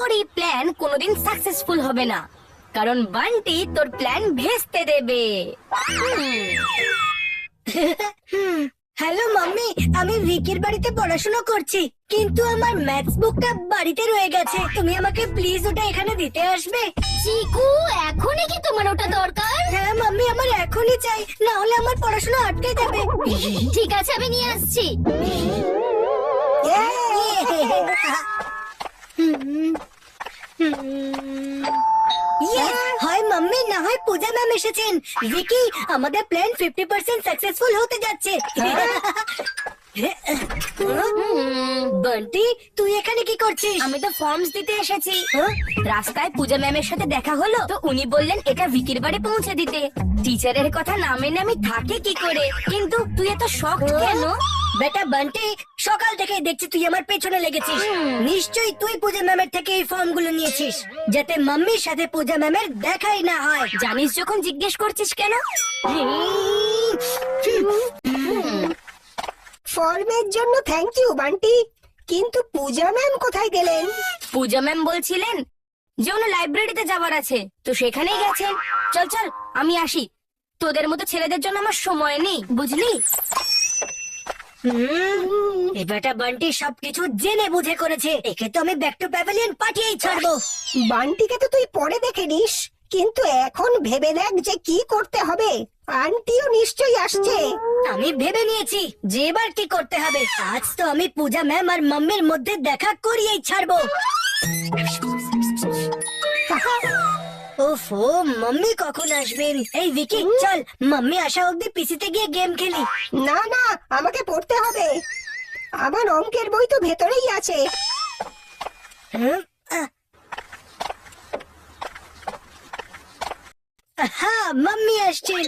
তোর এই প্ল্যান কোনোদিন সাকসেসফুল হবে না, কারণ বান্টি তোর প্ল্যান ভেস্তে দেবে। হ্যালো মাম্মি, আমি ভিকির বাড়িতে পড়াশোনা করছি, কিন্তু আমার ম্যাথস বুকটা বাড়িতে রয়ে গেছে। তুমি আমাকে প্লিজ ওটা এখানে দিতে আসবে? চিকু, এখনই কি তোমার ওটা দরকার? হ্যাঁ মাম্মি, আমার এখনই চাই, না হলে আমার পড়াশোনা আটকে যাবে। ঠিক আছে, আমি নিয়ে আসছি। হয় মাম্মি, না হয় পূজা ম্যাম এসেছেন। ভিকি, আমাদের প্ল্যান 50% সাকসেসফুল হতে যাচ্ছে। বান্টি, তুই এখানে কি করছিস? আমি তো ফর্মস দিতে এসেছি। রাস্তায় পূজা ম্যামের সাথে দেখা হলো, তো উনি বললেন এটা ভিকির বাড়ি পৌঁছে দিতে। টিচারের কথা না মেনে আমি থাকি কি করে? কিন্তু তুই এত শখ কেন? বেটা বান্টি, সকাল থেকে দেখছি তুই আমার পেছনে লেগেছিস। নিশ্চয়ই তুই পূজা ম্যামের থেকে এই ফর্ম গুলো নিয়েছিস, যাতে মাম্মির সাথে পূজা ম্যামের দেখাই না হয়। জানিস যখন জিজ্ঞেস করছিস কেন? ফর্মের জন্য থ্যাংক ইউ বান্টি, কিন্তু পূজা ম্যাম কোথায় গেলেন? পূজা ম্যাম বলছিলেন যে ওনার লাইব্রেরিতে যাবার আছে, তো সেখানেই গেছেন। চল চল, আমি আসি। তোদের মতো ছেলেদের জন্য আমার সময় নেই, বুঝলি? এই বেটা বান্টি সবকিছু জেনে বুঝে করেছে। একে তো আমি ব্যাক টু প্যাভিলিয়ন পাঠিয়েই ছাড়বো। বান্টিকে তো তুই পরে দেখে নিস, কিন্তু এখন ভেবে দেখ যে কি করতে হবে। আন্টিও নিশ্চয়ই আসছে। আমি ভেবে নিয়েছি যে এবার কি করতে হবে। আজ তো আমি পূজা ম্যাম আর মাম্মির মধ্যে দেখা করিয়েই ছাড়বো। ওফো, মাম্মি কখন আসবেন? এই ভিকি, চল মাম্মি আসা অব্দি পিসিতে গিয়ে গেম খেলি। না না, আমাকে পড়তে হবে। আমার অঙ্কের বই তো ভেতরেই আছে। হ্যাঁ, মাম্মি আসছেন।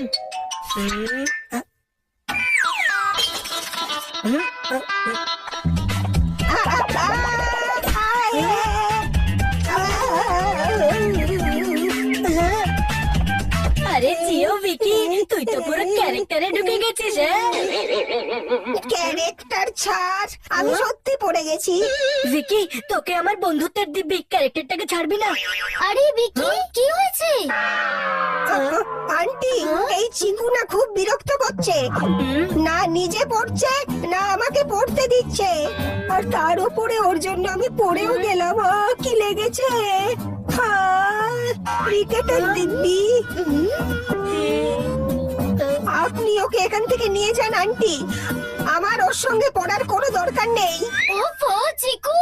আরে জিও ভিকি, তুই তো পুরো ক্যারেক্টারে ঢুকে গেছিস। ক্যারেক্টার ছাড়, আমি সত্যি পড়ে গেছি। ভিকি, তোকে আমার বন্ধুত্বের দিব্যি, ক্যারেক্টারটাকে ছাড়বি না? আরে বিকি, কি হয়েছে? আন্টি, এই চিকু না খুব বিরক্ত করছে। না নিজে পড়ছে, না আমাকে পড়তে দিচ্ছে। আর তার উপরে ওর জন্য আমি পড়েও গেলাম। কি লেগেছে? ক্রিকেটের দিব্যি। আপনি ওকে এখান থেকে নিয়ে যান আন্টি, আমার ওর সঙ্গে পড়ার কোনো দরকার নেই। ওফো চিকু,